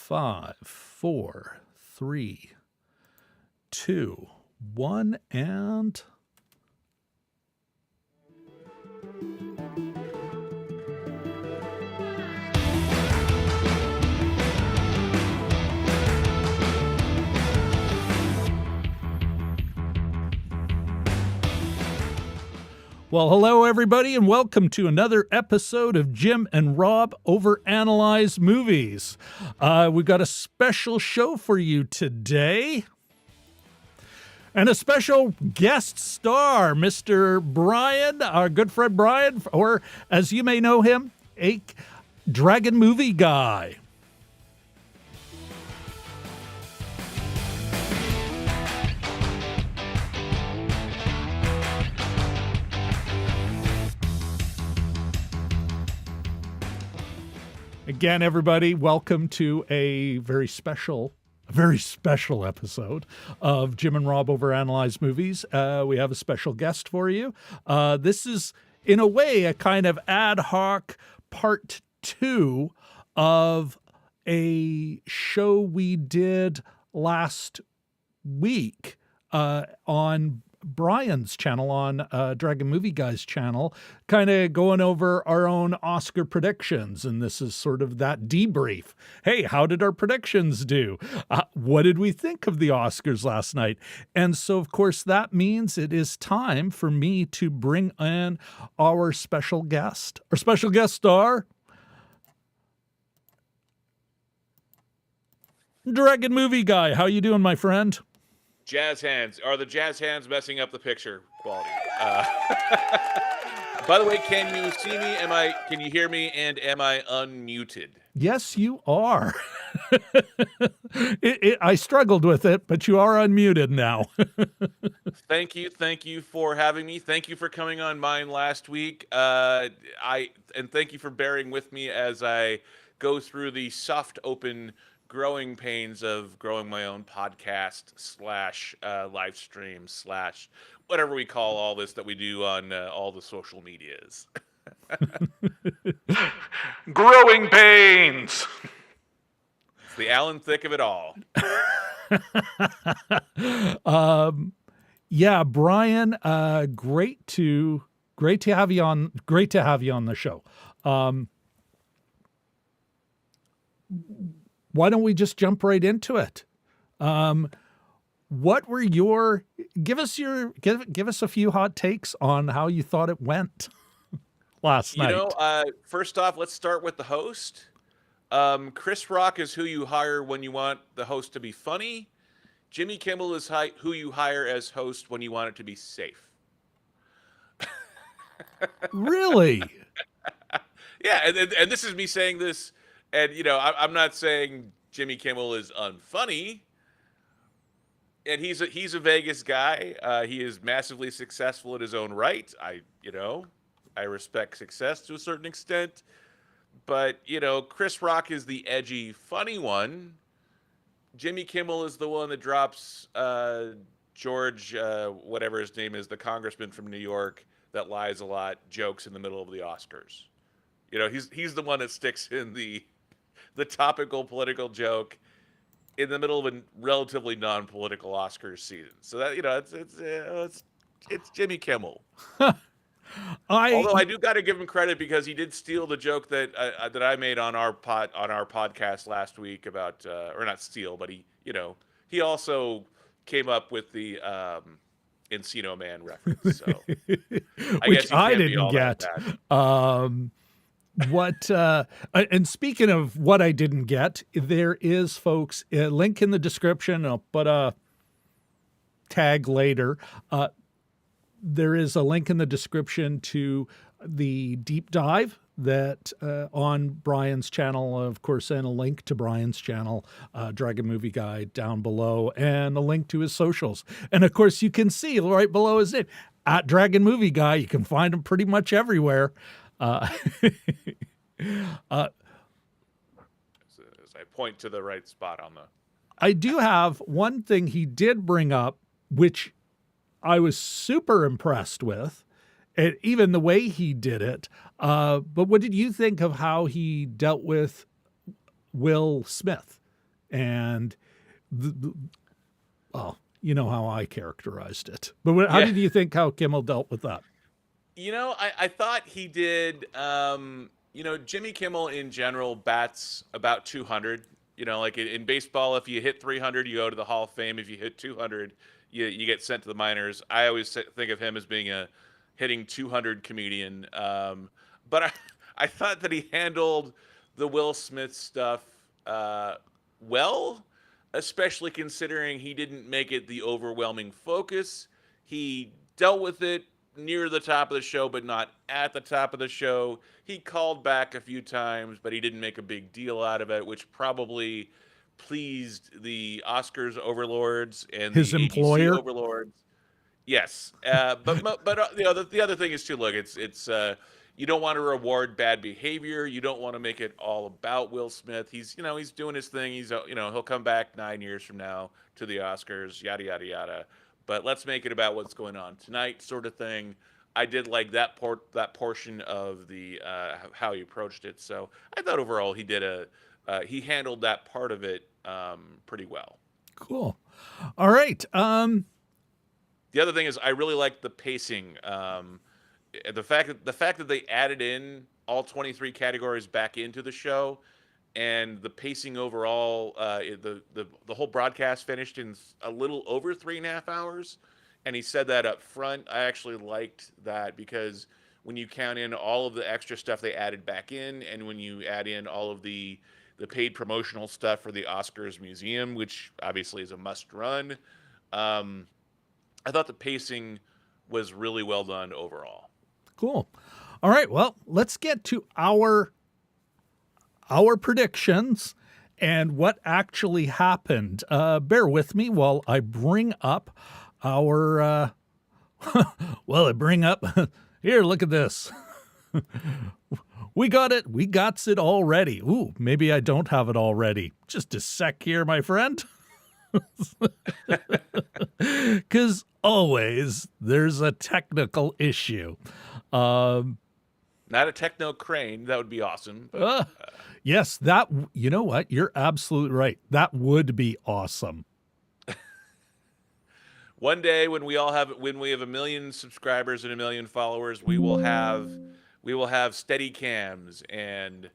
5, 4, 3, 2, 1, and... Well, hello, everybody, and welcome to another episode of Jim and Rob Overanalyze Movies. We've got a special show for you today. And a special guest star, Mr. Brian, our good friend Brian, or as you may know him, a Dragon Movie Guy. Again, everybody, welcome to a very special episode of Jim and Rob Overanalyze Movies. We have a special guest for you. This is, in a way, a kind of ad hoc part 2 of a show we did last week on Brian's channel, on Dragon Movie Guy's channel, kind of going over our own Oscar predictions. And this is sort of that debrief. Hey, how did our predictions do? What did we think of the Oscars last night? And so, of course, that means it is time for me to bring in our special guest star, Dragon Movie Guy. How you doing, my friend? Jazz hands. Are the jazz hands messing up the picture quality? By the way, can you see me? Can you hear me? And am I unmuted? Yes, you are. I struggled with it, but you are unmuted now. Thank you for having me. Thank you for coming on mine last week. And thank you for bearing with me as I go through the soft open growing pains of growing my own podcast / live stream / whatever we call all this that we do on all the social medias. Growing pains. It's the Alan Thicke of it all. Yeah, Brian, great to have you on. Great to have you on the show. Why don't we just jump right into it? What were give us a few hot takes on how you thought it went last night. First off, let's start with the host. Chris Rock is who you hire when you want the host to be funny. Jimmy Kimmel is who you hire as host when you want it to be safe. Really? Yeah, and this is me saying this. And, I'm not saying Jimmy Kimmel is unfunny. And he's a Vegas guy. He is massively successful in his own right. I respect success to a certain extent. But, Chris Rock is the edgy, funny one. Jimmy Kimmel is the one that drops George, whatever his name is, the congressman from New York that lies a lot, jokes in the middle of the Oscars. He's the one that sticks in the topical political joke in the middle of a relatively non-political Oscars season. So that it's Jimmy Kimmel. Although I do got to give him credit because he did steal the joke that I made on our podcast last week about or not steal, but he also came up with the Encino Man reference. So which I didn't get. And speaking of what I didn't get, there is, folks, a link in the description. I'll put a tag later. There is a link in the description to the deep dive that on Brian's channel, of course, and a link to Brian's channel, Dragon Movie Guy, down below, and a link to his socials. And of course, you can see right below his name, at Dragon Movie Guy. You can find him pretty much everywhere. As I point to the right spot on the... I do have one thing he did bring up, which I was super impressed with, and even the way he did it. But what did you think of how he dealt with Will Smith and well, you know how I characterized it. But how Yeah. did you think how Kimmel dealt with that? I thought he did. Jimmy Kimmel in general bats about 200. Like in baseball, if you hit 300, you go to the Hall of Fame. If you hit 200, you get sent to the minors. I always think of him as being a hitting 200 comedian. But I thought that he handled the Will Smith stuff well, especially considering he didn't make it the overwhelming focus. He dealt with it near the top of the show, but not at the top of the show. He called back a few times, but he didn't make a big deal out of it, which probably pleased the Oscars overlords and His the ABC employer? overlords. Yes, but the other thing is too. Look, it's you don't want to reward bad behavior. You don't want to make it all about Will Smith. He's doing his thing. He'll come back 9 years from now to the Oscars. Yada yada yada. But let's make it about what's going on tonight, sort of thing. I did like that portion of the how he approached it. So I thought overall he handled that part of it pretty well. Cool. All right. The other thing is I really like the pacing. The fact that they added in all 23 categories back into the show, and the pacing overall, the whole broadcast finished in a little over 3.5 hours, and he said that up front. I actually liked that because when you count in all of the extra stuff they added back in, and when you add in all of the paid promotional stuff for the Oscars Museum, which obviously is a must run. I thought the pacing was really well done overall. Cool. All right. Well, let's get to our predictions and what actually happened. Bear with me while I bring up our. Here, look at this. We got it. We got it already. Ooh, maybe I don't have it already. Just a sec here, my friend. Because always there's a technical issue. Not a techno crane. That would be awesome. Yes, you know what? You're absolutely right. That would be awesome. One day when we have 1 million subscribers and 1 million followers, we will have steady cams and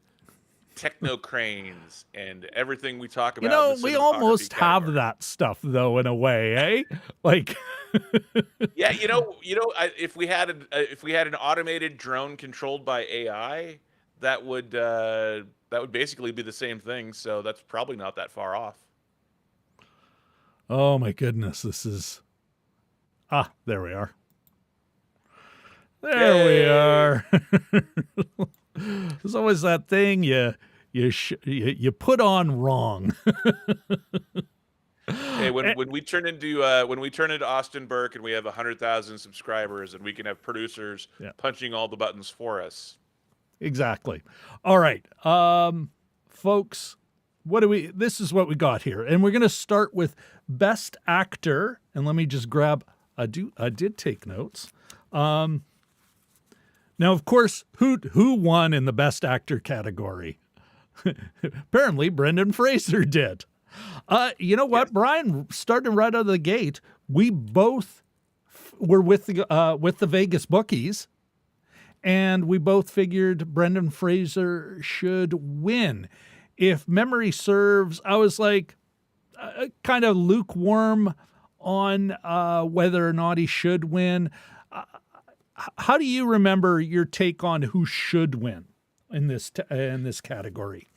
techno cranes and everything we talk about. In the We cinematography almost have category. that stuff though, in a way, eh? Like, Yeah, if we had an automated drone controlled by AI, that would basically be the same thing. So that's probably not that far off. oh my goodness, this is. There we are. There we Yay. are. There's always that thing you put on wrong. Hey, when we turn into Austin Burke and we have 100,000 subscribers and we can have producers punching all the buttons for us. Exactly. All right, folks. This is what we got here, and we're going to start with Best Actor. And let me just grab. I did take notes. Now, of course, who won in the Best Actor category? Apparently, Brendan Fraser did. You know what, Brian? Starting right out of the gate, we both were with the Vegas bookies, and we both figured Brendan Fraser should win. If memory serves, I was like kind of lukewarm on whether or not he should win. How do you remember your take on who should win in this category?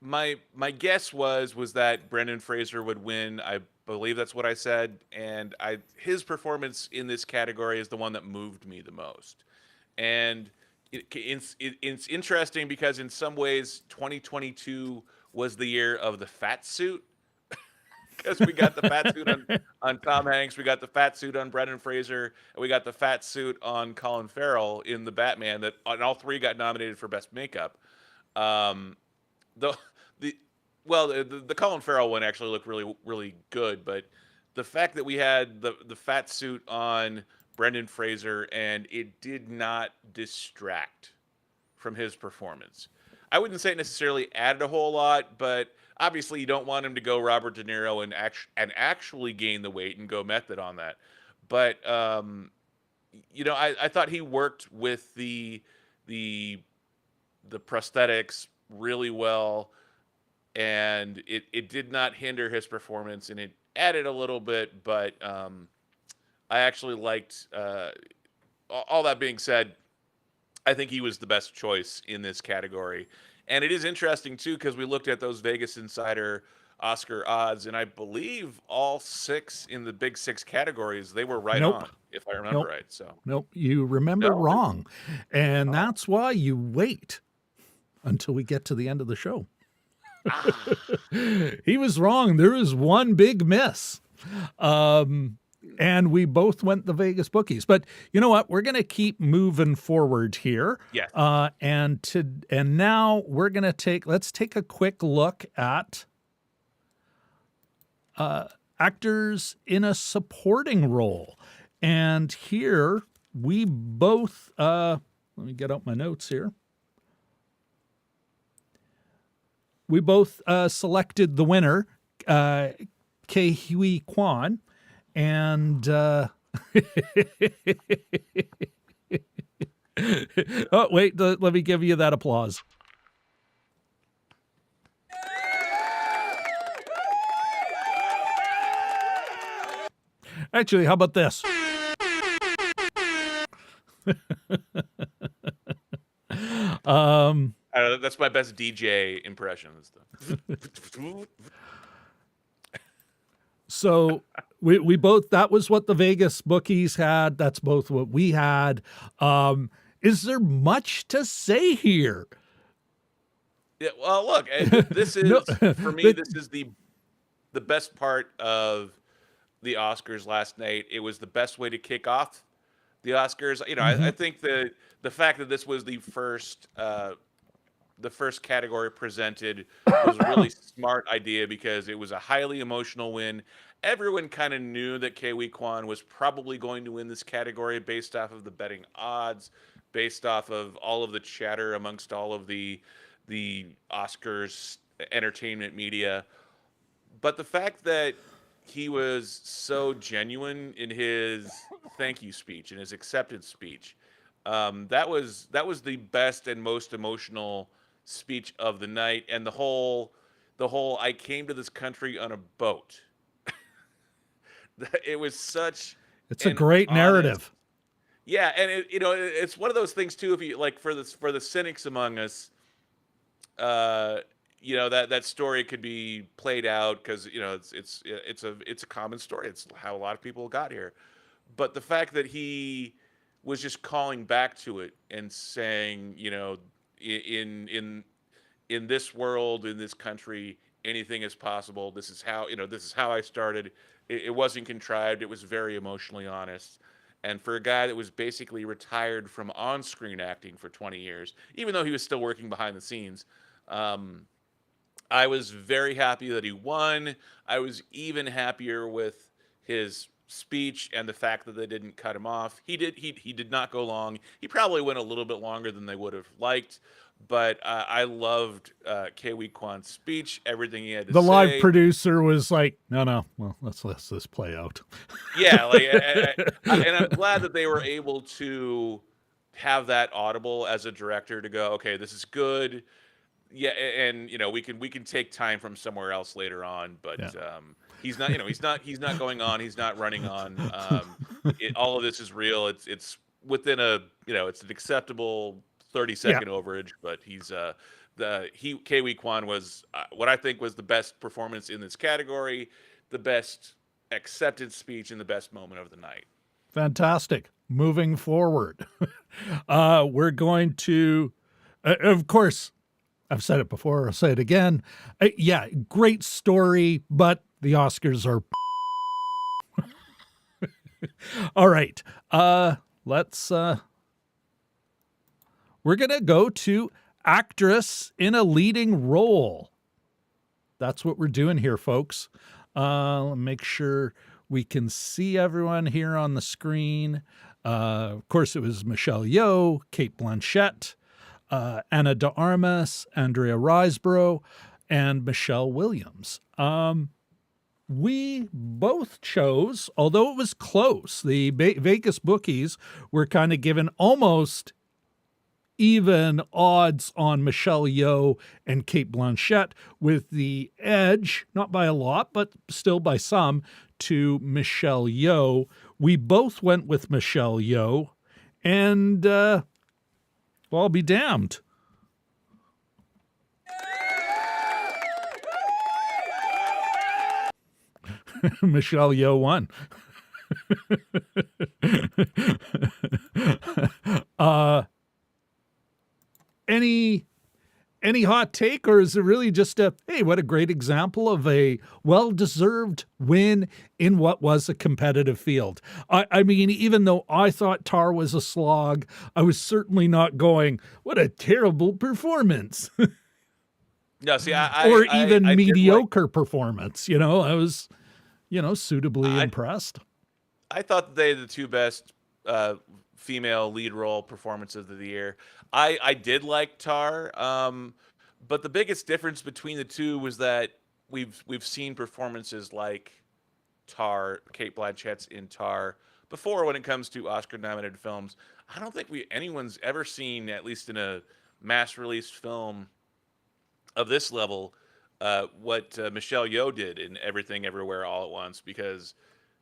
My guess was that Brendan Fraser would win. I believe that's what I said, and his performance in this category is the one that moved me the most. And it's interesting because in some ways 2022 was the year of the fat suit. Because we got the fat suit on Tom Hanks, we got the fat suit on Brendan Fraser, and we got the fat suit on Colin Farrell in the Batman. And all three got nominated for best makeup. The Colin Farrell one actually looked really really good, but the fact that we had the fat suit on Brendan Fraser and it did not distract from his performance. I wouldn't say it necessarily added a whole lot, but obviously you don't want him to go Robert De Niro and actually gain the weight and go method on that. But I thought he worked with the prosthetics really well, and it did not hinder his performance, and it added a little bit, but I actually liked. All that being said, I think he was the best choice in this category, and it is interesting too because we looked at those Vegas Insider Oscar odds, and I believe all six in the big six categories they were right Nope. on, if I remember Nope. right. So Nope. You remember no, wrong. And oh. that's why you wait until we get to the end of the show. He was wrong. There is one big miss. And we both went the Vegas bookies. But you know what? We're going to keep moving forward here. Yes. And now we're going to let's take a quick look at actors in a supporting role. And here we both, let me get out my notes here. We both selected the winner, Ke Huy Quan, and oh wait, let me give you that applause. Actually, how about this? That's my best DJ impression and stuff. So we both, that was what the Vegas bookies had. That's both what we had. Is there much to say here? Yeah, well, look, this is for me. This is the best part of the Oscars last night. It was the best way to kick off the Oscars. You know, I think the fact that this was the first category presented was a really smart idea because it was a highly emotional win. Everyone kind of knew that Ke Huy Quan was probably going to win this category based off of the betting odds, based off of all of the chatter amongst all of the Oscars entertainment media. But the fact that he was so genuine in his thank you speech and his acceptance speech, that was the best and most emotional speech of the night. And the whole I came to this country on a boat. It was such. It's a great narrative. Yeah, and it's one of those things too. If you like, for the cynics among us, that story could be played out because it's a common story. It's how a lot of people got here. But the fact that he was just calling back to it and saying, in this world, in this country, anything is possible. This is how I started. It wasn't contrived. It was very emotionally honest. And for a guy that was basically retired from on-screen acting for 20 years, even though he was still working behind the scenes, I was very happy that he won. I was even happier with his speech and the fact that they didn't cut him off. He did not go long. He probably went a little bit longer than they would have liked, but I loved Ke Huy Quan's speech, everything he had to say. The live producer was like, no, well, let's let this play out. Yeah, and I'm glad that they were able to have that audible as a director to go, okay, this is good. Yeah, and we can take time from somewhere else later on, but he's not he's not going on, he's not running on. All of this is real. It's within it's an acceptable 30-second overage, but Ke Huy Quan was what I think was the best performance in this category, the best accepted speech, and the best moment of the night. Fantastic. Moving forward, we're going to, of course, I've said it before, I'll say it again. Great story, but the Oscars are. All right. We're going to go to actress in a leading role. That's what we're doing here, folks. Make sure we can see everyone here on the screen. Of course, it was Michelle Yeoh, Cate Blanchett, Anna de Armas, Andrea Riseborough, and Michelle Williams. We both chose, although it was close, the Vegas bookies were kind of given almost even odds on Michelle Yeoh and Cate Blanchett, with the edge, not by a lot, but still by some, to Michelle Yeoh. We both went with Michelle Yeoh, and well, I'll be damned. Michelle Yeoh won. Any hot take, or is it really just a, hey, what a great example of a well-deserved win in what was a competitive field? I mean, even though I thought Tar was a slog, I was certainly not going, what a terrible performance. No, see, or even I did mediocre performance. I was, suitably impressed. I thought that they had the two best female lead role performances of the year. I did like Tar, but the biggest difference between the two was that we've seen performances like Tar, Cate Blanchett's in Tar before when it comes to Oscar-nominated films. I don't think anyone's ever seen, at least in a mass-released film of this level, what Michelle Yeoh did in Everything Everywhere All at Once, because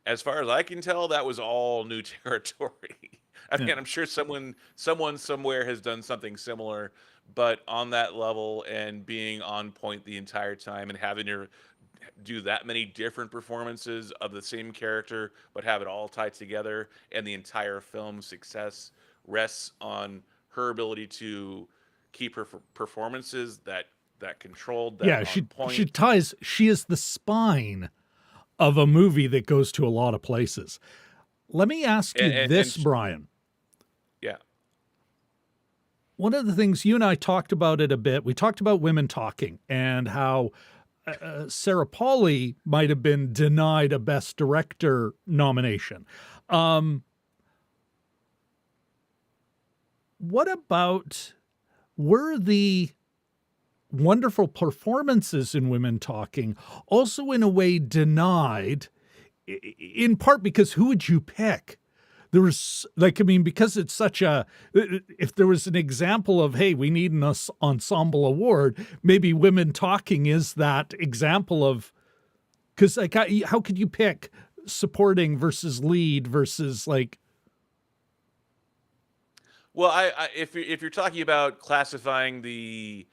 as far as I can tell, that was all new territory. I mean, I'm sure someone somewhere has done something similar, but on that level and being on point the entire time and having to do that many different performances of the same character, but have it all tied together, and the entire film's success rests on her ability to keep her performances that controlled, that on point. She is the spine of a movie that goes to a lot of places. Let me ask you this, Brian. Yeah. One of the things you and I talked about it a bit, we talked about women talking and how Sarah Polley might have been denied a Best Director nomination. What about, were the wonderful performances in Women Talking also in a way denied, in part because who would you pick? There was, because it's such a, if there was an example of, hey, we need an ensemble award, maybe Women Talking is that example of, because how could you pick supporting versus lead versus Well, if you're talking about classifying the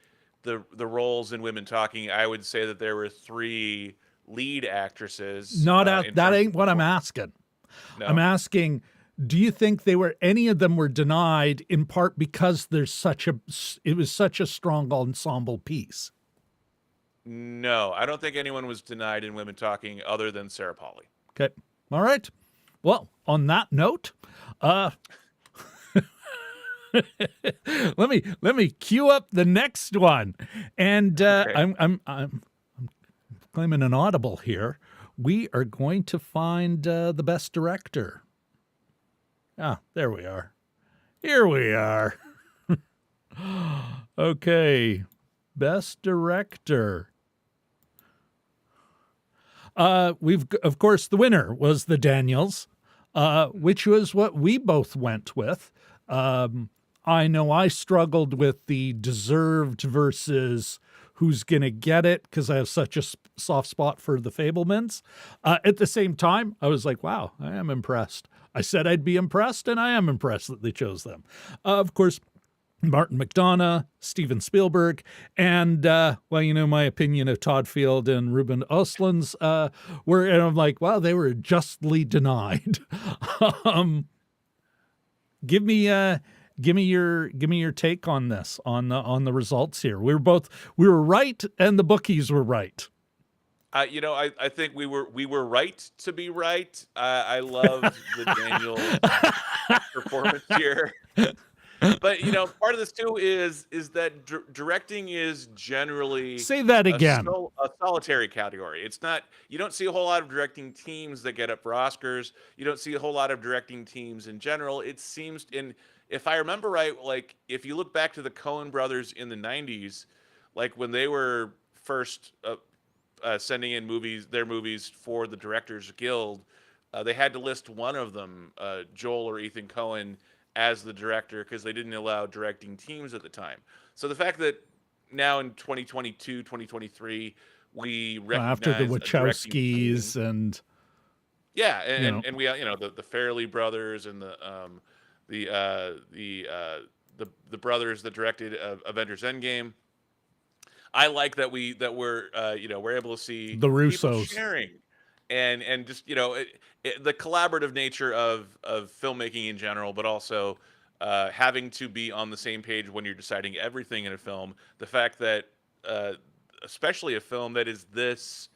roles in Women Talking, I would say that there were 3 lead actresses. That ain't what I'm asking. No. I'm asking, do you think any of them were denied in part because it was such a strong ensemble piece? No, I don't think anyone was denied in Women Talking other than Sarah Polley. Okay. All right. Well, on that note, let me cue up the next one, and Okay. I'm claiming an audible here. We are going to find the Best Director. Ah, there we are. Here we are. Okay, Best Director. Of course, the winner was the Daniels, which was what we both went with. I know I struggled with the deserved versus who's going to get it because I have such a soft spot for the Fabelmans. At the same time, I was like, wow, I am impressed. I said I'd be impressed, and I am impressed that they chose them. Of course, Martin McDonagh, Steven Spielberg, and, my opinion of Todd Field and Ruben Östlund's and I'm like, wow, they were justly denied. Give me your take on this, on the results here. We were right, and the bookies were right. I think we were right to be right. I love the Daniel performance here. But part of this too is that directing is generally, say that again, a solitary category. It's not, you don't see a whole lot of directing teams that get up for Oscars. You don't see a whole lot of directing teams in general. It seems, if I remember right, like if you look back to the Coen brothers in the '90s, like when they were first sending in their movies for the Directors Guild, they had to list one of them, Joel or Ethan Coen, as the director because they didn't allow directing teams at the time. So the fact that now in 2022, 2023, we After the recognize a directing team. Wachowskis and, Yeah, you know, and we the Farrelly brothers and the uh, the uh, the brothers that directed Avengers Endgame. I like that we're we're able to see the people Russos. sharing and just the collaborative nature of filmmaking in general, but also having to be on the same page when you're deciding everything in a film. The fact that uh, especially a film that is this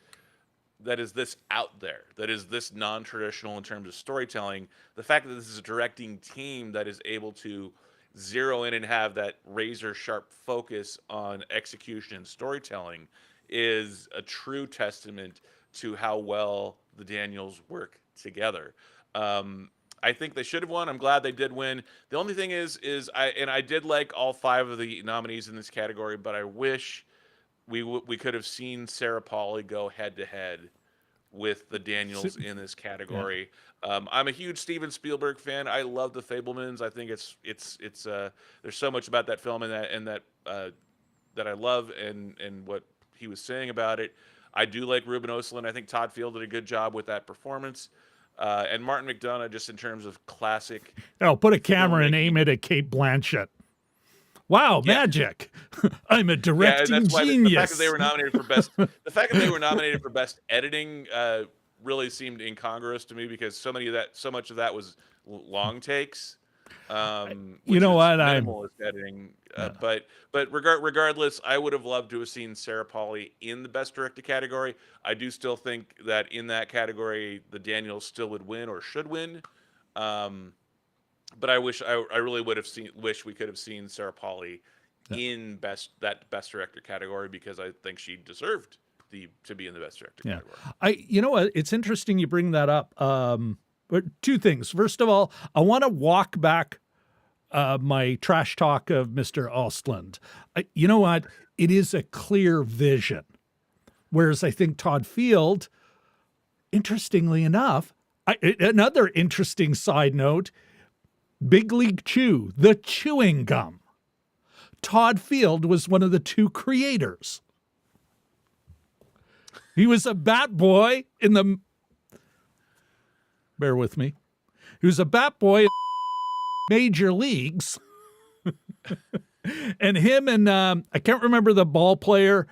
out there, that is this non-traditional in terms of storytelling, the fact that this is a directing team that is able to zero in and have that razor sharp focus on execution and storytelling is a true testament to how well the Daniels work together. I think they should have won. I'm glad they did win. The only thing is I did like all five of the nominees in this category, but I wish we could have seen Sarah Polley go head to head with the Daniels in this Yeah. category. I'm a huge Steven Spielberg fan. I love The Fablemans. I think it's there's so much about that film that I love and what he was saying about it. I do like Ruben Östlund. I think Todd Field did a good job with that performance. And Martin McDonagh, just in terms of classic Put a camera and aim filmmaking. it at Kate Blanchett. Wow, Yeah, magic. I'm a yeah, and directing that's why the fact that they genius. were nominated for best the fact that they were nominated for best editing really seemed incongruous to me because so much of that was long takes, You which know is what? minimalist editing. Yeah. Regardless, I would have loved to have seen Sarah Polley in the best director category. I do still think that in that category, the Daniels still would win or should win. Um, but I really would have wish we could have seen Sarah Polley Yeah. in best director category because I think she deserved the to be in the best director Yeah. category. You know what? It's interesting you bring that up. But two things. First of all, I want to walk back my trash talk of Mr. Ostland. You know what? It is a clear vision. Whereas I think Todd Field, interestingly enough, another interesting side note, Big League Chew, the chewing gum. Todd Field was one of the two creators. He was a bat boy in the, bear with me. He was a bat boy in major leagues. And him and, I can't remember the ball player,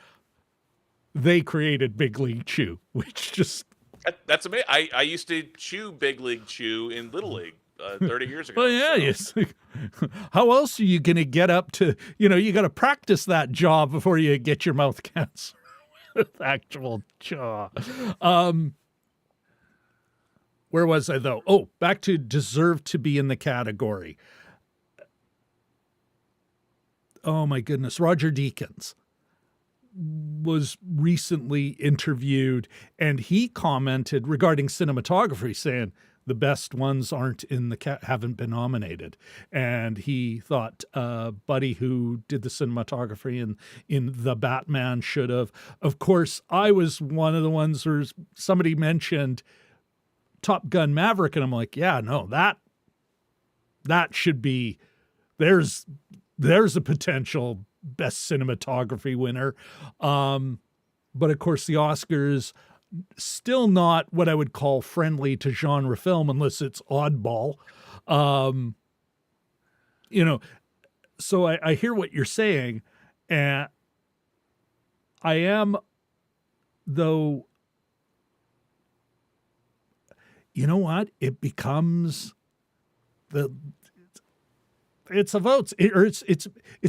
they created Big League Chew, which just, That's amazing. I used to chew Big League Chew in Little League 30 years ago. well, yeah, so. yes. How else are you going to get up to, you got to practice that jaw before you get your mouth cancer with actual jaw. Where was I, though? Oh, back to deserve to be in the category. Oh, my goodness. Roger Deakins was recently interviewed, and he commented regarding cinematography, saying the best ones haven't been nominated. And he thought Buddy, who did the cinematography in The Batman, should have. Of course, I was one of the ones where somebody mentioned Top Gun Maverick, and I'm like, yeah, no, that should be, there's a potential best cinematography winner. But of course the Oscars still not what I would call friendly to genre film unless it's oddball. So I hear what you're saying, and I am, though, you know what? It becomes it's a vote, it's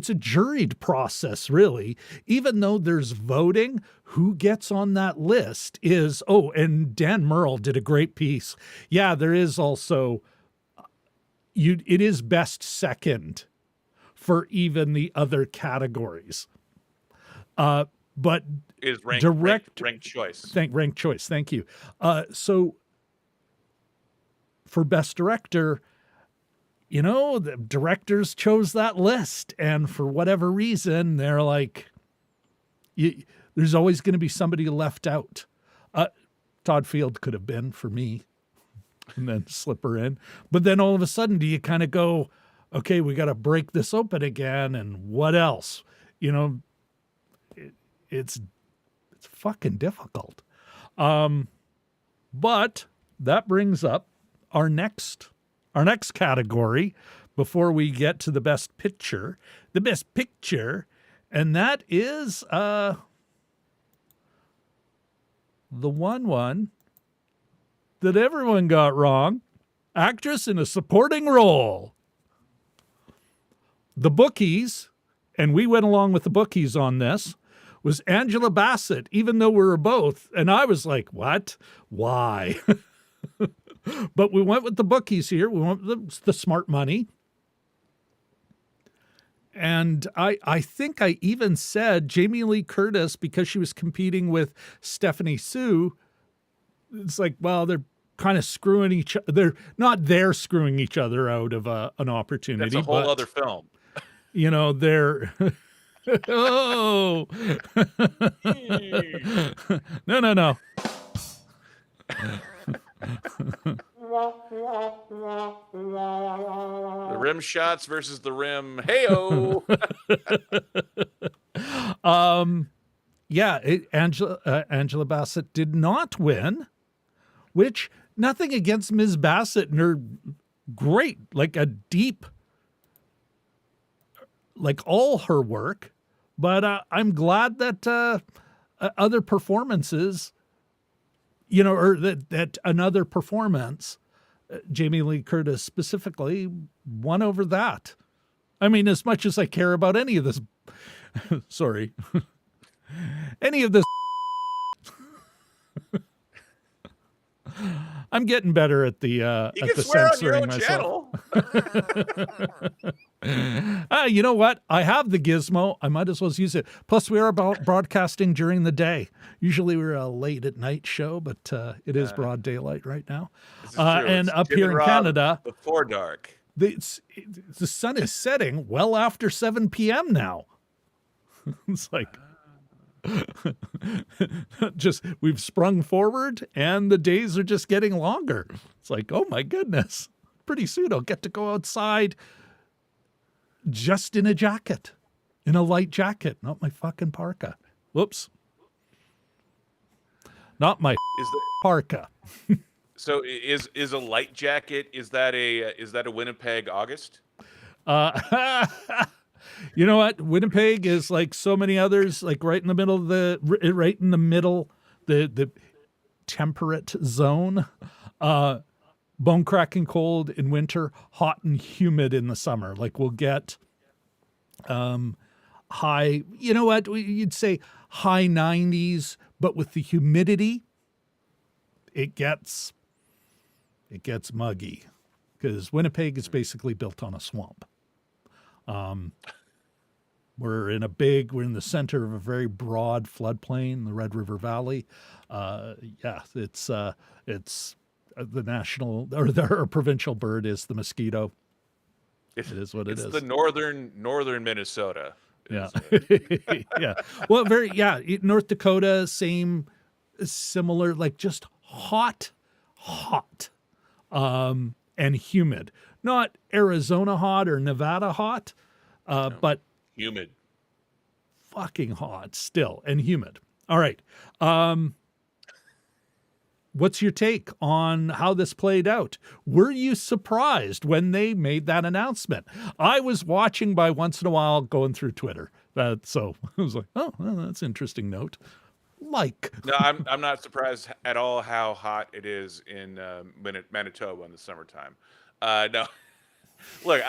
a juried process, really. Even though there's voting, who gets on that list is, and Dan Murrell did a great piece. Yeah, there is also it is best second for even the other categories. But Is ranked choice. Ranked choice. Thank you. So for best director, the directors chose that list, and for whatever reason, they're like, there's always going to be somebody left out. Todd Field could have been for me, and then slip her in. But then all of a sudden, do you kind of go, okay, we got to break this open again, and what else? It's fucking difficult. But that brings up our next category before we get to the best picture. The best picture, and that is the one that everyone got wrong. Actress in a supporting role. The bookies, and we went along with the bookies on this, was Angela Bassett, even though we were both. And I was like, what? Why? But we went with the bookies here. We went with the smart money. And I think I even said Jamie Lee Curtis, because she was competing with Stephanie Sue. It's like, well, they're kind of screwing each other. They're screwing each other out of an opportunity. That's a whole other film. They're... Oh. No. The rim shots versus the rim. Hey-o. Angela Bassett did not win, which, nothing against Ms. Bassett and her great, like a deep, like all her work. But I'm glad that other performances, or that another performance, Jamie Lee Curtis specifically, won over that. I mean, as much as I care about any of this, sorry, any of this, I'm getting better at the You at can the swear on your censoring own myself. channel. You know what? I have the gizmo. I might as well use it. Plus, we are broadcasting during the day. Usually we're a late at night show, but it is broad daylight right now. This is true. And It's up Jim here and in Rob Canada, before dark. the sun is setting well after 7 p.m. now. It's like just we've sprung forward and the days are just getting longer. It's like, oh my goodness. Pretty soon I'll get to go outside just in a jacket, in a light jacket, not my fucking parka. Whoops. Not my parka. So is a light jacket, is that a Winnipeg August? You know what? Winnipeg is like so many others, like right in the middle of the temperate zone. Bone cracking cold in winter, hot and humid in the summer. Like we'll get high, you know what? You'd say high 90s, but with the humidity, it gets muggy because Winnipeg is basically built on a swamp. We're in the center of a very broad floodplain, the Red River Valley. It's the national or our provincial bird is the mosquito. It is what it is. It's the northern Minnesota. Yeah. Yeah. Well, North Dakota, similar, like just hot, and humid. Not Arizona hot or Nevada hot, but humid. Fucking hot still and humid. All right. What's your take on how this played out? Were you surprised when they made that announcement? I was watching by once in a while going through Twitter. So I was like, oh, well, that's an interesting note. No, I'm not surprised at all how hot it is in Manitoba in the summertime. No, look,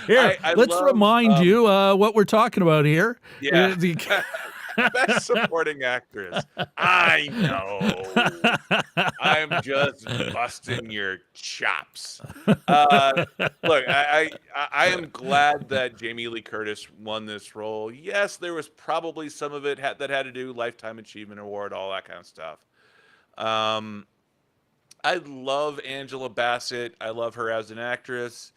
Here, let's remind you what we're talking about here. Yeah. Best supporting actress. I know. I'm just busting your chops. Look, I am glad that Jamie Lee Curtis won this role. Yes, there was probably some of it that had to do Lifetime Achievement Award, all that kind of stuff. I love Angela Bassett. I love her as an actress,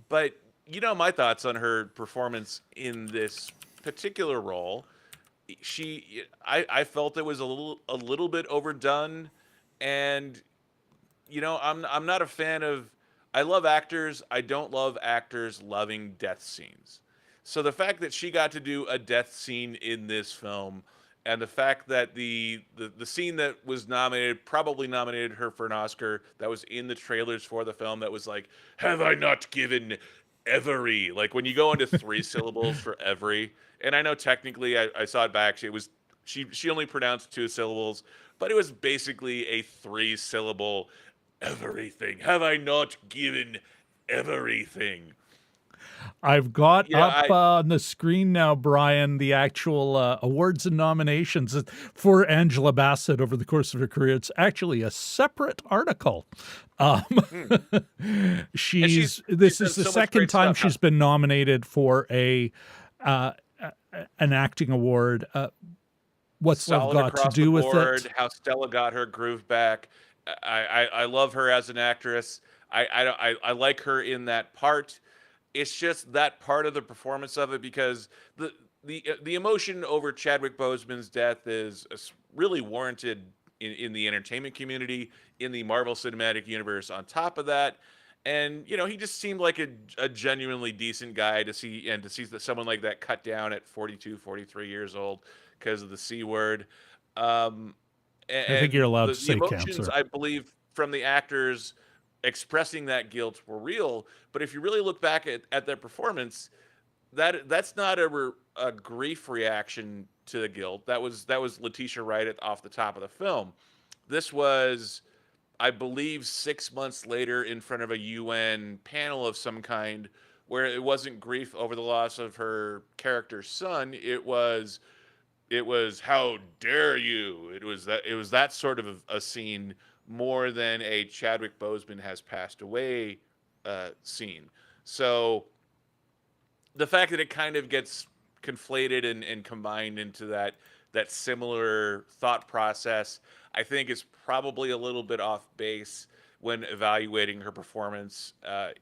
but you know my thoughts on her performance in this particular role. I felt it was a little bit overdone, and I'm not a fan of. I love actors. I don't love actors loving death scenes. So the fact that she got to do a death scene in this film, and the fact that the scene that was nominated, probably nominated her for an Oscar, that was in the trailers for the film, that was like, "Have I not given every?" Like when you go into three syllables for every, and I know technically I saw it back. It was she only pronounced two syllables, but it was basically a three-syllable everything. Have I not given everything? I've got Yeah, up on the screen now, Brian, the actual awards and nominations for Angela Bassett over the course of her career. It's actually a separate article. Um, and this she's is done the so much second great time stuff. she's been nominated for uh, an acting award. What's love Solid got to across the do with board. it? How Stella got her groove back. I love her as an actress. I like her in that part. It's just that part of the performance of it, because the emotion over Chadwick Boseman's death is really warranted in the entertainment community, in the Marvel Cinematic Universe. On top of that, and he just seemed like a genuinely decent guy to see that someone like that cut down at 42, 43 years old because of the C word. Um, I think you're and allowed to the say emotions, cancer. I believe, from the actors expressing that guilt were real. But if you really look back at their performance, that's not a grief reaction to the guilt. That was Letitia Wright off the top of the film. This was, I believe, 6 months later in front of a UN panel of some kind, where it wasn't grief over the loss of her character's son. It was how dare you. It was that sort of a scene, more than a Chadwick Boseman has passed away scene. So the fact that it kind of gets conflated and combined into that similar thought process, I think is probably a little bit off base when evaluating her performance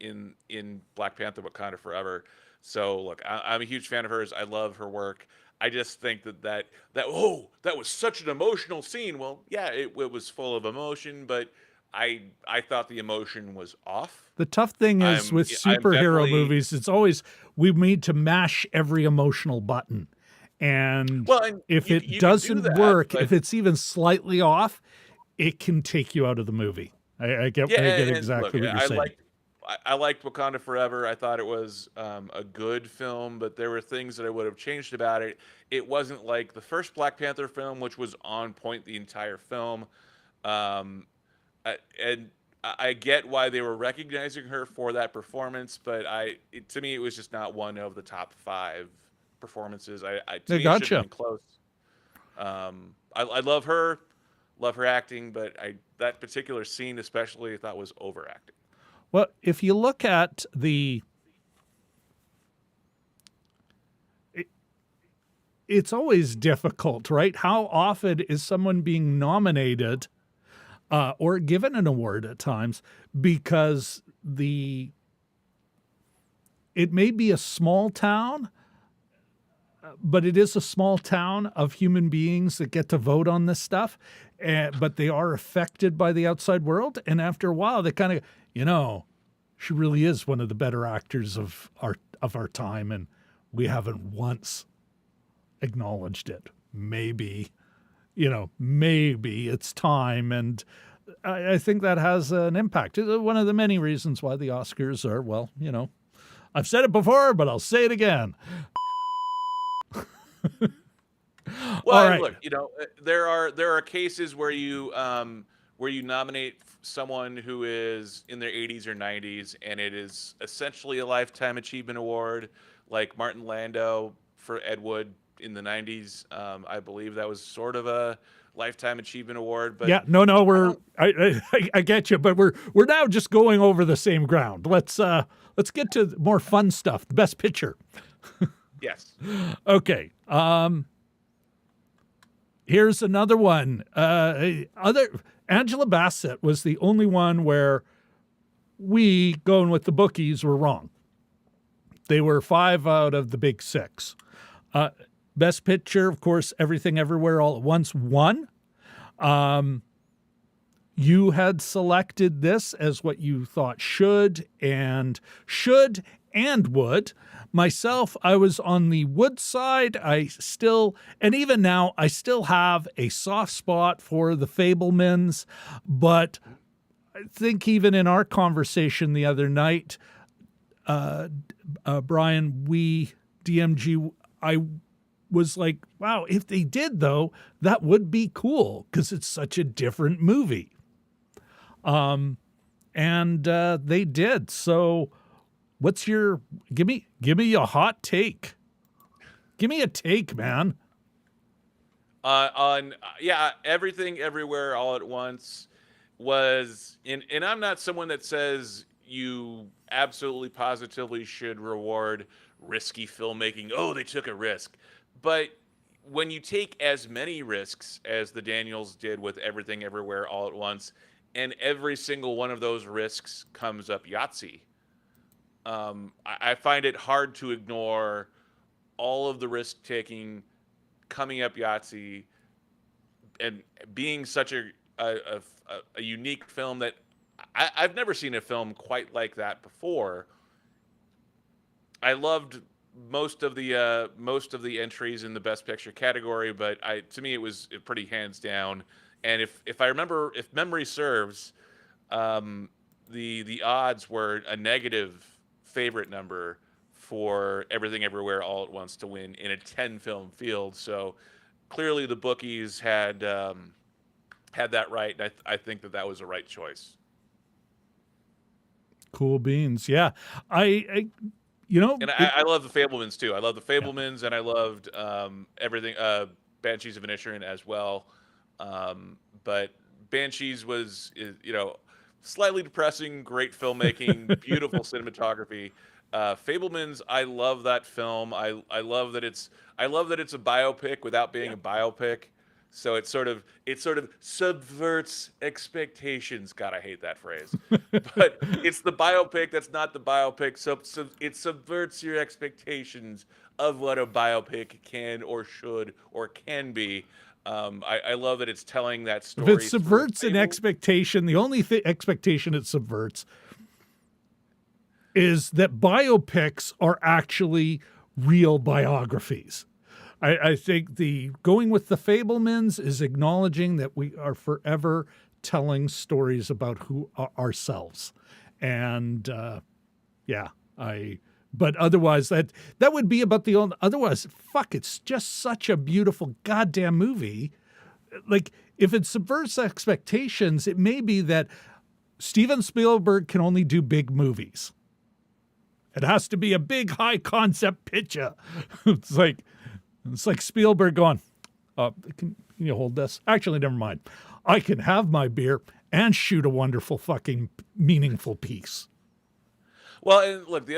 in Black Panther: Wakanda Forever. So look, I'm a huge fan of hers. I love her work. I just think that was such an emotional scene. Well, yeah, it was full of emotion, but I thought the emotion was off. The tough thing is with I'm superhero definitely movies, it's always we need to mash every emotional button. And well, and if it you could do doesn't that, work, but if it's even slightly off, it can take you out of the movie. yeah, I get and look, exactly what you're saying. I liked Wakanda Forever. I thought it was a good film, but there were things that I would have changed about it. It wasn't like the first Black Panther film, which was on point the entire film. Um, and I get why they were recognizing her for that performance, but to me, it was just not one of the top five performances. To I me, it should have gotcha. been close. I love her acting, but that particular scene especially I thought was overacting. Well, if you look at it's always difficult, right? How often is someone being nominated or given an award at times because it may be a small town, but it is a small town of human beings that get to vote on this stuff, but they are affected by the outside world. And after a while, they kind of, she really is one of the better actors of our time, and we haven't once acknowledged it. Maybe it's time. And I think that has an impact. It's one of the many reasons why the Oscars are, well, I've said it before, but I'll say it again. Well, All and right. look, there are cases where you nominate someone who is in their 80s or 90s, and it is essentially a lifetime achievement award, like Martin Landau for Ed Wood in the 90s. I believe that was sort of a lifetime achievement award, but Yeah, no, I don't. I get you, but we're now just going over the same ground. Let's get to more fun stuff. The best picture. Yes. Okay. Here's another one. Angela Bassett was the only one where we, going with the bookies, were wrong. They were 5 out of the big 6. Best Picture, of course, Everything Everywhere All at Once won. You had selected this as what you thought should and would. Myself, I was on the wood side. And even now, I still have a soft spot for the Fablemans. But I think even in our conversation the other night, Brian, DMG, I was like, wow, if they did, though, that would be cool because it's such a different movie. And they did. So what's your, give me a hot take. Give me a take, man. Everything Everywhere All at Once was and I'm not someone that says you absolutely positively should reward risky filmmaking. Oh, they took a risk. But when you take as many risks as the Daniels did with Everything Everywhere All at Once, and every single one of those risks comes up Yahtzee, I find it hard to ignore all of the risk taking coming up Yahtzee and being such a unique film that I've never seen a film quite like that before. I loved most of the entries in the Best Picture category, but to me it was pretty hands down. And if I remember, if memory serves, the odds were a negative favorite number for Everything Everywhere All at Once to win in a 10 film field. So clearly the bookies had that right, and I think that was a right choice. Cool beans. Yeah. I I love the Fablemans too. I love the Fablemans, and I loved everything, Banshees of Inisherin as well. But Banshees was, slightly depressing, great filmmaking, beautiful cinematography. Fablemans, I love that film. I love that it's a biopic without being a biopic. So it sort of subverts expectations. God, I hate that phrase. But it's the biopic that's not the biopic. So it subverts your expectations of what a biopic can or should or can be. I love that it's telling that story. If it subverts an expectation, the only expectation it subverts is that biopics are actually real biographies. I think going with the Fablemans is acknowledging that we are forever telling stories about ourselves. And but otherwise that would be about the only, otherwise, fuck, it's just such a beautiful goddamn movie. Like, if it subverts expectations, it may be that Steven Spielberg can only do big movies. It has to be a big, high concept picture. It's like Spielberg going, can you hold this? Actually, never mind. I can have my beer and shoot a wonderful fucking meaningful piece. Well, and look, the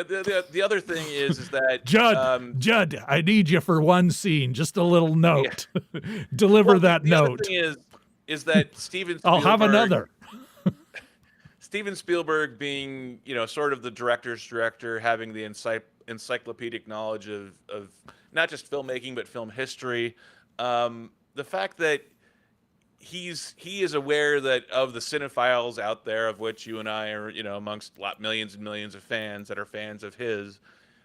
other thing is that Judd, I need you for one scene. Just a little note. Yeah. Deliver that note. The other thing is that Steven Spielberg, I'll have another. Steven Spielberg being, sort of the director's director, having the encyclopedic knowledge of not just filmmaking but film history. The fact that he is aware that of the cinephiles out there, of which you and I are, amongst millions and millions of fans that are fans of his.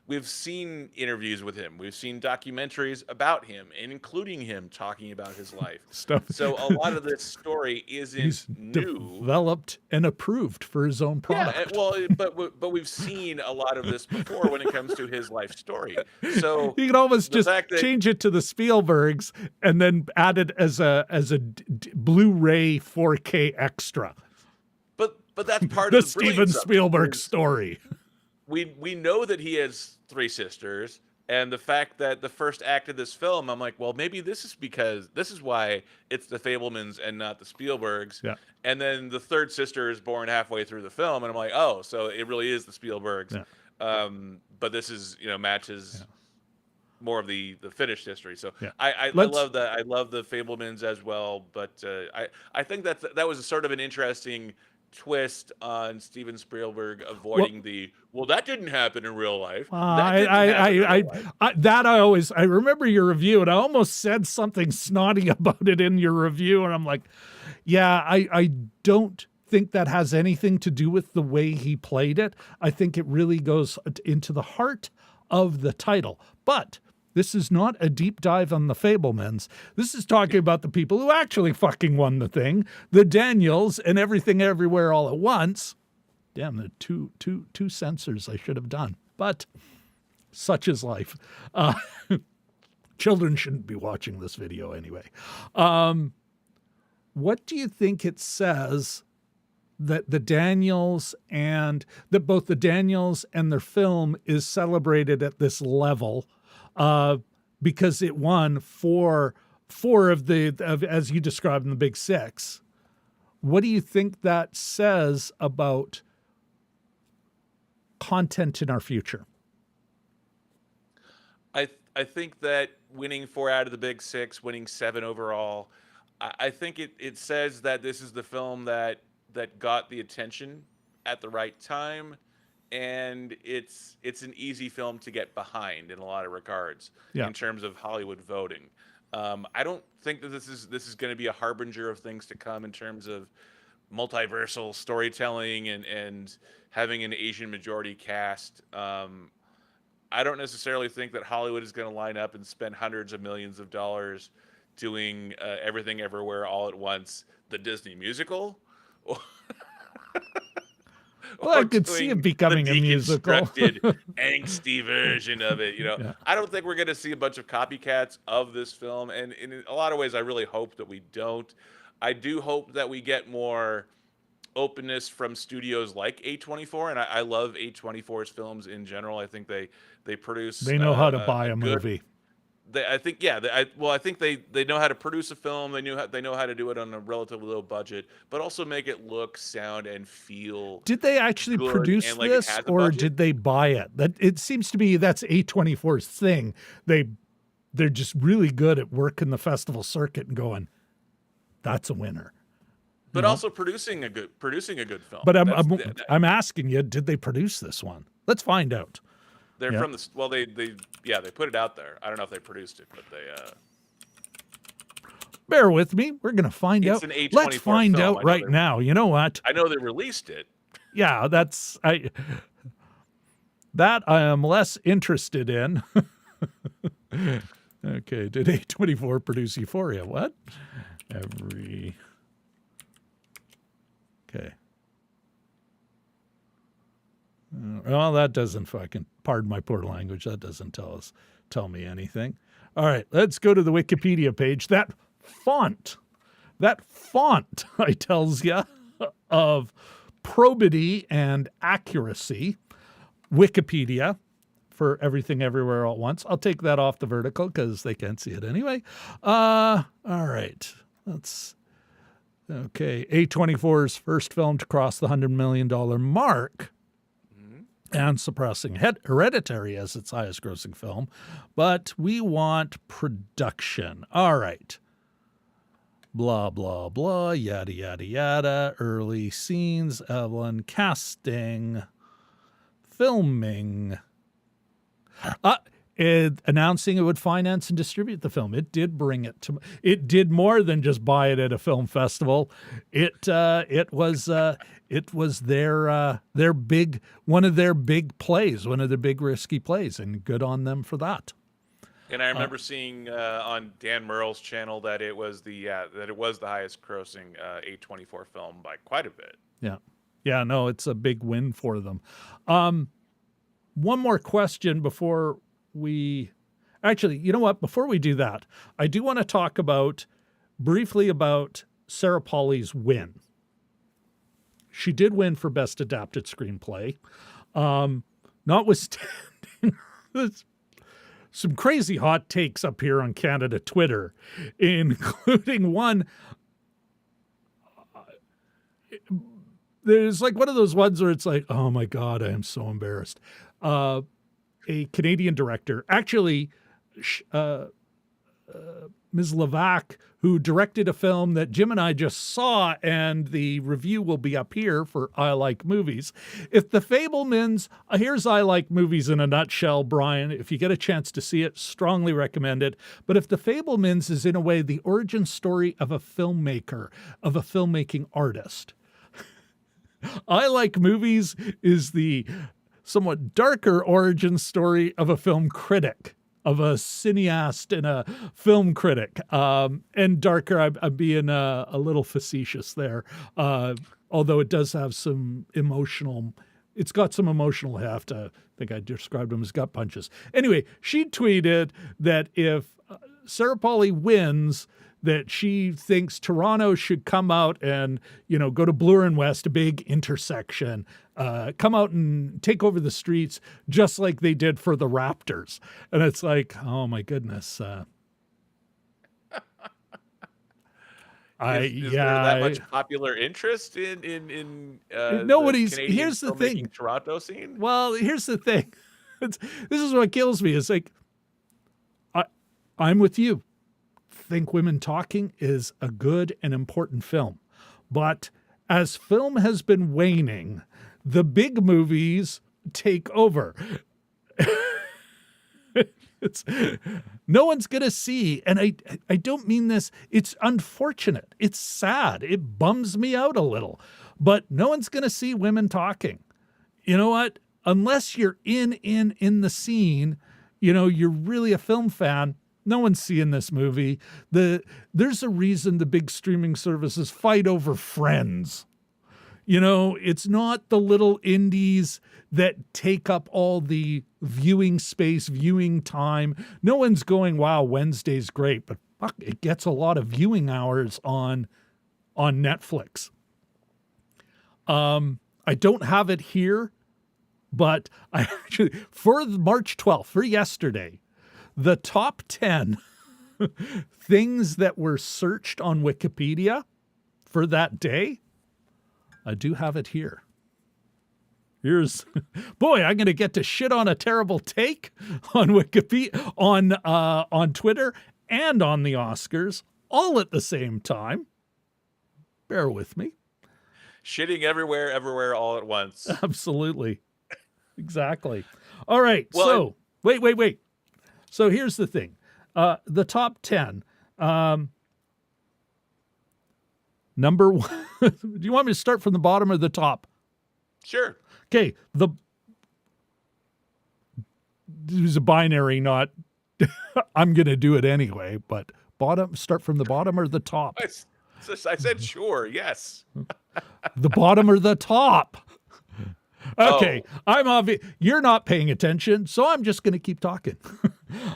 We've seen interviews with him. We've seen documentaries about him, and including him talking about his life. So a lot of this story isn't new. Developed and approved for his own product. Yeah, well, but we've seen a lot of this before when it comes to his life story. So you can almost just change it to the Spielbergs and then add it as a Blu-ray 4K extra. But that's part of the Steven Spielberg story. We know that he has 3 sisters, and the fact that the first act of this film, I'm like, well, maybe this is why it's the Fablemans and not the Spielbergs. Yeah. And then the third sister is born halfway through the film, and I'm like, oh, so it really is the Spielbergs. Yeah. But this is, matches. more of the finished history. So Yeah. I Let's love that. I love the Fablemans as well, but I think that was a sort of an interesting twist on Steven Spielberg well, avoiding the well that didn't happen in real life. That I, didn't happen in I, real life. I remember your review, and I almost said something snotty about it in your review, and I'm like, yeah, I don't think that has anything to do with the way he played it. I think it really goes into the heart of the title. But this is not a deep dive on the Fablemans. This is talking about the people who actually fucking won the thing, the Daniels and Everything Everywhere All at Once. Damn, the two censors I should have done. But such is life. Children shouldn't be watching this video anyway. What do you think it says that the Daniels and that both the Daniels and their film is celebrated at this level? Because it won four of as you described in the Big Six. What do you think that says about content in our future? I think that winning 4 out of the Big Six, winning 7 overall, I think it says that this is the film that got the attention at the right time, and it's an easy film to get behind in a lot of regards Yeah. in terms of Hollywood voting. I don't think that this is going to be a harbinger of things to come in terms of multiversal storytelling and having an Asian majority cast. I don't necessarily think that Hollywood is going to line up and spend hundreds of millions of dollars doing Everything Everywhere All at Once, the Disney musical. Well, I Or could see doing it becoming the a musical. deconstructed, angsty version of it. Yeah. I don't think we're going to see a bunch of copycats of this film, and in a lot of ways, I really hope that we don't. I do hope that we get more openness from studios like A24, and I love A24's films in general. I think they produce They know how to a buy a good. movie. I think yeah. I think they know how to produce a film. They know how to do it on a relatively low budget, but also make it look, sound, and feel Did they actually good produce and like it this, has a or budget. did they buy it? That it seems to me that's A24's thing. They're just really good at working the festival circuit and going, that's a winner. But know? also producing a good film. But I'm asking you, did they produce this one? Let's find out. They're Yeah. from the well, they put it out there. I don't know if they produced it, but they Bear with me. We're going to find It's out. an A24 Let's find film. I out know right they're- now. You know what? I know they released it. Yeah, that I am less interested in. Okay, did A24 produce Euphoria? What? Okay. Well, that doesn't fucking, pardon my poor language, that doesn't tell me anything. All right, let's go to the Wikipedia page. That font, I tells you, of probity and accuracy, Wikipedia, for Everything Everywhere All at Once. I'll take that off the vertical because they can't see it anyway. All right, okay. A24's first film to cross the $100 million mark and surpassing Hereditary as its highest grossing film. But we want production. All right. Blah, blah, blah, yada, yada, yada. Early scenes, Evelyn, casting, filming. Announcing it would finance and distribute the film. It did bring it to. It did more than just buy it at a film festival. It was their big, one of their big plays, one of their big risky plays, and good on them for that. And I remember seeing on Dan Murrell's channel that it was the highest grossing A24 film by quite a bit. Yeah. No, it's a big win for them. One more question before we actually, you know what? Before we do that, I do want to talk briefly about Sarah Polley's win. She did win for Best Adapted Screenplay. Notwithstanding some crazy hot takes up here on Canada Twitter, including one. There's like one of those ones where it's like, oh my God, I am so embarrassed. A Canadian director, actually, Ms. Levac, who directed a film that Jim and I just saw, and the review will be up here for I Like Movies. If The Fabelmans, here's I Like Movies in a nutshell, Brian. If you get a chance to see it, strongly recommend it. But if The Fabelmans is in a way the origin story of a filmmaker, of a filmmaking artist, I Like Movies is the somewhat darker origin story of a film critic, of a cineast and a film critic. And darker, I'm being a little facetious there, although it does have some emotional, it's got some emotional heft. I think I described them as gut punches. Anyway, she tweeted that if Sarah Polley wins, that she thinks Toronto should come out and, go to Bloor and West, a big intersection, come out and take over the streets just like they did for the Raptors. And it's like, oh my goodness. Is there that much popular interest in nobody's, the Canadian here's the thing. Toronto scene? Well, here's the thing. This is what kills me. It's like, I'm with you. Think Women Talking is a good and important film. But as film has been waning, the big movies take over. No one's going to see, and I don't mean this, it's unfortunate. It's sad. It bums me out a little. But no one's going to see Women Talking. You know what? Unless you're in the scene, you're really a film fan, no one's seeing this movie. There's a reason the big streaming services fight over Friends. It's not the little indies that take up all the viewing space, viewing time. No one's going, wow, Wednesday's great, but fuck, it gets a lot of viewing hours on Netflix. I don't have it here, but I actually, for March 12th, for yesterday, the top 10 things that were searched on Wikipedia for that day, I do have it here. Here's, boy, I'm going to get to shit on a terrible take on Wikipedia, on Twitter, and on the Oscars, all at the same time. Bear with me. Shitting everywhere, all at once. Absolutely. Exactly. All right. Well, so, wait. So here's the thing. The top 10. Number one. Do you want me to start from the bottom or the top? Sure. Okay. There's a binary, not I'm going to do it anyway, but start from the bottom or the top? I said sure, yes. The bottom or the top? Okay, Oh. I'm obvious. You're not paying attention, so I'm just going to keep talking.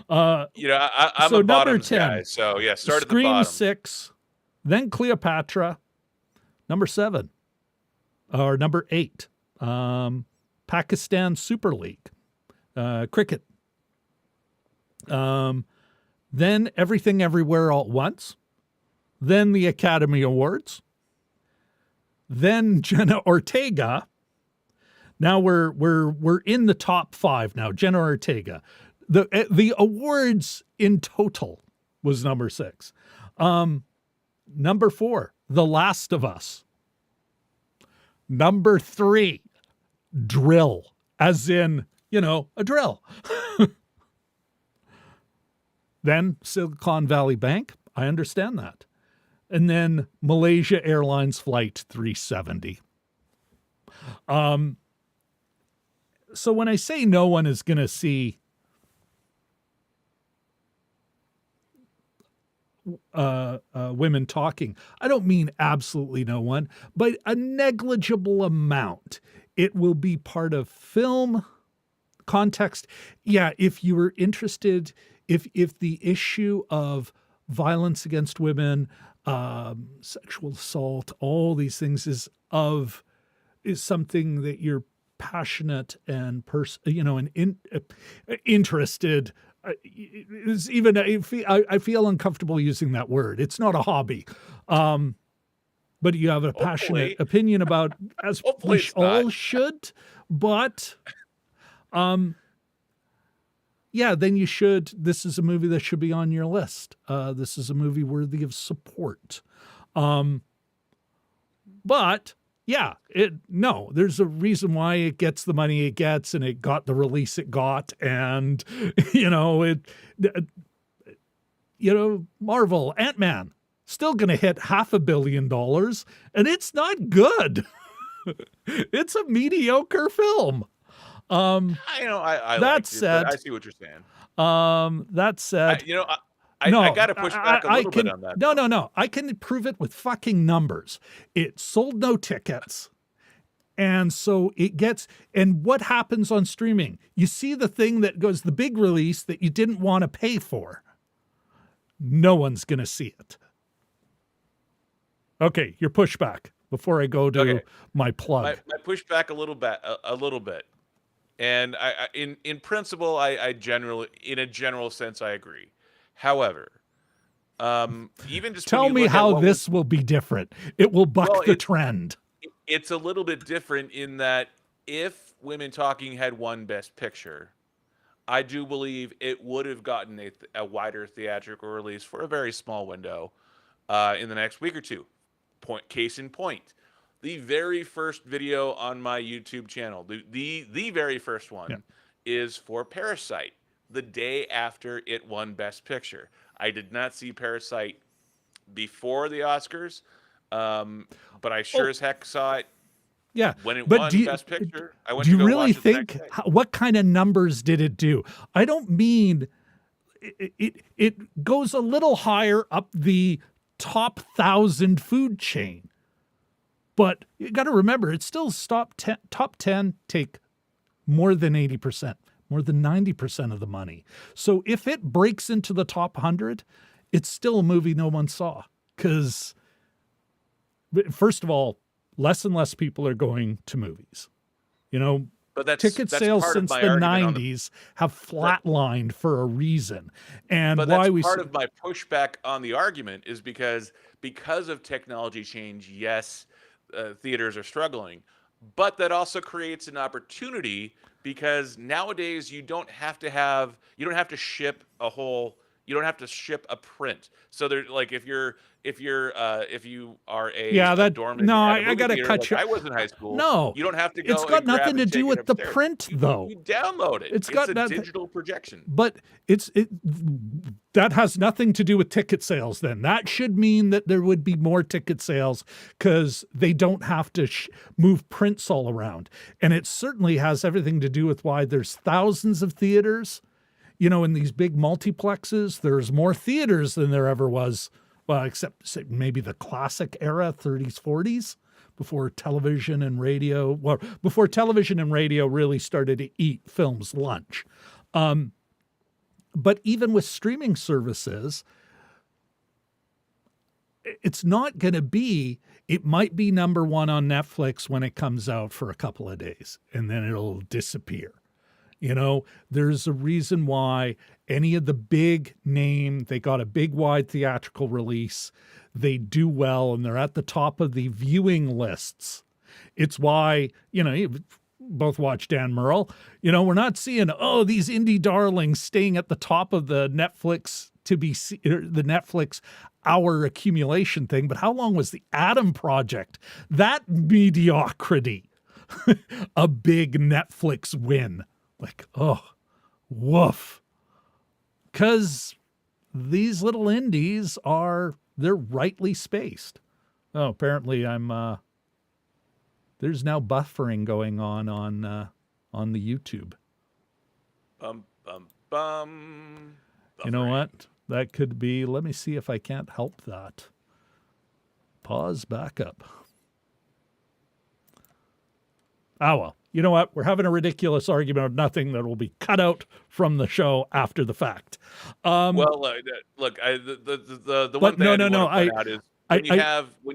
I'm so a bottoms number 10, guy, so yeah, start Scream at the bottom. 6, then Cleopatra, number 7, or number 8, Pakistan Super League, cricket, then Everything Everywhere All at Once, then the Academy Awards, then Jenna Ortega. Now we're in the top 5 now. Jenna Ortega. The awards in total was number 6. Number 4, The Last of Us. Number 3, Drill, as in, a drill. Then Silicon Valley Bank. I understand that. And then Malaysia Airlines Flight 370. So when I say no one is going to see Women Talking, I don't mean absolutely no one, but a negligible amount. It will be part of film context. Yeah, if you were interested, if the issue of violence against women, sexual assault, all these things is something that you're passionate and interested. I feel uncomfortable using that word. It's not a hobby, but you have a passionate opinion about, as we all should. But yeah, then this is a movie that should be on your list. This is a movie worthy of support. But yeah, there's a reason why it gets the money it gets, and it got the release it got. And, Marvel, Ant-Man, still going to hit $500 million, and it's not good. It's a mediocre film. I that liked said, it, but I see what you're saying. That said, I got to push back a little bit on that. No. I can prove it with fucking numbers. It sold no tickets. And so and what happens on streaming? You see the thing that goes, the big release that you didn't want to pay for. No one's going to see it. Okay, your pushback before I go to my plug. My pushback a little bit. And in principle, I generally, in a general sense, I agree. However, even just tell me how this will be different. It will buck the trend. It's a little bit different in that if Women Talking had won Best Picture, I do believe it would have gotten a wider theatrical release for a very small window in the next week or two. Case in point, the very first video on my YouTube channel, the very first one, is for Parasite, the day after it won Best Picture. I did not see Parasite before the Oscars, but I sure as heck saw it. Yeah, when it won Best Picture. I went. Do you really think? What kind of numbers did it do? I don't mean it goes a little higher up the top 1,000 food chain, but you got to remember it's still top 10 take more than 80%, more than 90% of the money. So if it breaks into the top 100, it's still a movie no one saw. Because first of all, less and less people are going to movies. But ticket sales since the 90s have flatlined for a reason. And but part of my pushback on the argument is because of technology change, yes, theaters are struggling, but that also creates an opportunity because nowadays you don't have to ship a print. So there's like if you are a dormant, I gotta cut you. I was in high school. No, you don't have to go. It's got nothing to do with the print, though. You download it. It's got a digital projection. But that has nothing to do with ticket sales. Then that should mean that there would be more ticket sales because they don't have to move prints all around, and it certainly has everything to do with why there's thousands of theaters. In these big multiplexes, there's more theaters than there ever was. Well, except maybe the classic era, 30s, 40s, before television and radio. Well, before television and radio really started to eat film's lunch. But even with streaming services, it's not going to be. It might be number one on Netflix when it comes out for a couple of days, and then it'll disappear. There's a reason why any of the big name, they got a big wide theatrical release, they do well, and they're at the top of the viewing lists. It's why, you both watch Dan Murrell. We're not seeing, these indie darlings staying at the top of the Netflix the Netflix hour accumulation thing. But how long was the Adam Project? That mediocrity, a big Netflix win. Like, woof. Because these little indies they're rightly spaced. Oh, apparently there's now buffering going on the YouTube. Bum, bum, bum. You know what? That could be, let me see if I can't help that. Pause, back up. Ah, well. You know what? We're having a ridiculous argument of nothing that will be cut out from the show after the fact. Look, the one thing I want to point out is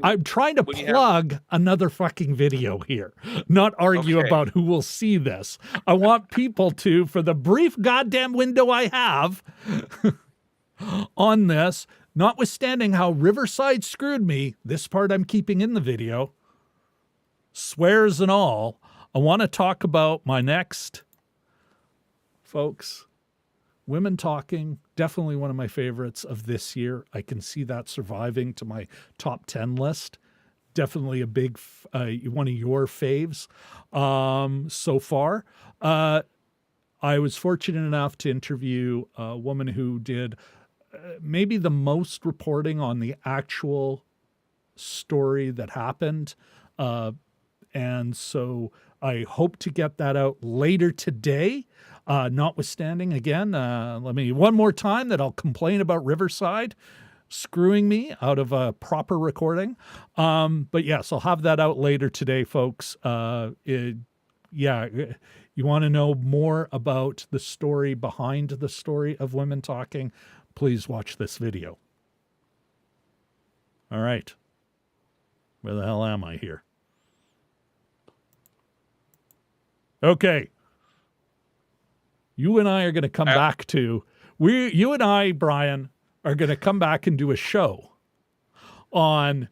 I'm trying to plug another fucking video here, not argue about who will see this. I want people to, for the brief goddamn window I have on this, notwithstanding how Riverside screwed me, this part I'm keeping in the video, swears and all, I want to talk about my next, folks, Women Talking, definitely one of my favorites of this year. I can see that surviving to my top 10 list. Definitely a big one of your faves so far. I was fortunate enough to interview a woman who did maybe the most reporting on the actual story that happened. And so I hope to get that out later today. Notwithstanding, again, let me one more time that I'll complain about Riverside screwing me out of a proper recording. But yes, I'll have that out later today, folks. You want to know more about the story behind the story of Women Talking, please watch this video. All right. Where the hell am I here? Okay. You and I are going to come back to, you and I, Brian, are going to come back and do a show on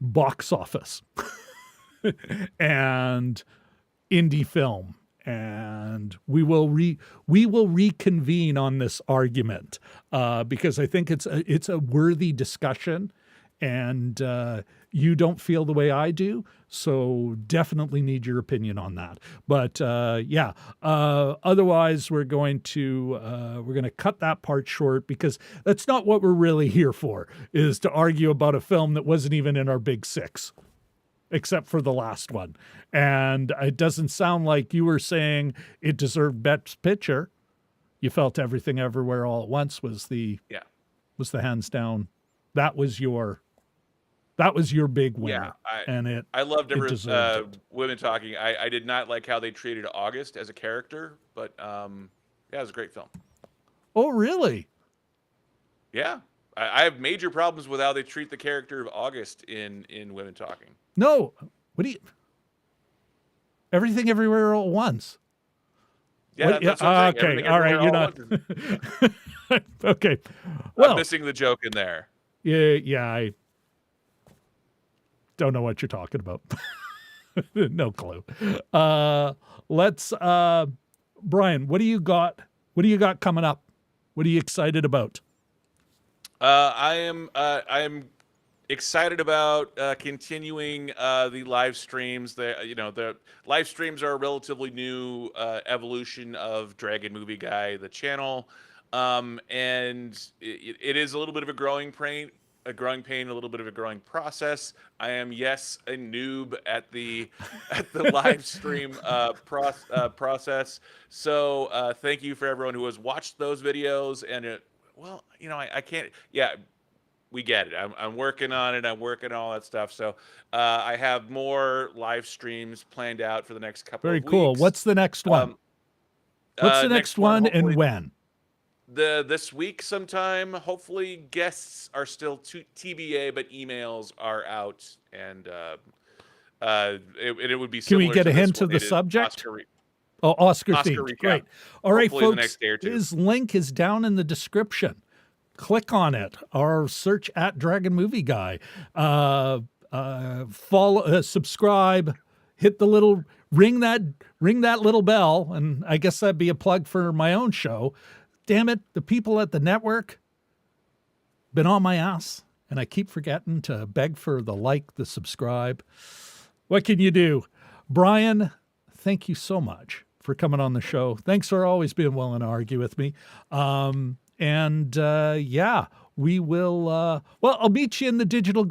box office and indie film, and we will reconvene on this argument because I think it's a worthy discussion, and you don't feel the way I do, so definitely need your opinion on that. But otherwise we're going to cut that part short because that's not what we're really here for, is to argue about a film that wasn't even in our big six, except for the last one. And it doesn't sound like you were saying it deserved Best Picture. You felt Everything Everywhere All at Once was the hands down. That was your big winner. Yeah, I loved Women Talking. I did not like how they treated August as a character, but it was a great film. Oh, really? Yeah. I have major problems with how they treat the character of August in Women Talking. No. What do you... Everything Everywhere All at Once. Yeah, that's what I'm saying. Okay, all right, you're not... Okay. Well, I'm missing the joke in there. Yeah, I don't know what you're talking about. No clue. Let's... Brian, what do you got? What do you got coming up? What are you excited about? I am excited about continuing the live streams. The live streams are a relatively new evolution of Dragon Movie Guy, the channel, and it is a little bit of a growing pain, a little bit of a growing process. I am, yes, a noob at the live stream process. So thank you for everyone who has watched those videos. And I can't. Yeah, we get it. I'm working on it. I'm working on all that stuff. So I have more live streams planned out for the next couple of weeks. Very cool. What's the next one? What's the next one and when? This week sometime. Hopefully guests are still TBA, but emails are out, and it would be similar. Can we get a hint of the subject? Oscar themed. Great. All right, folks. The next day or two. His link is down in the description. Click on it or search at Dragon Movie Guy. Follow, subscribe, hit the little ring that little bell, and I guess that'd be a plug for my own show. Damn it, the people at the network been on my ass, and I keep forgetting to beg for the like, the subscribe. What can you do? Brian, thank you so much for coming on the show. Thanks for always being willing to argue with me. We will, I'll meet you in the digital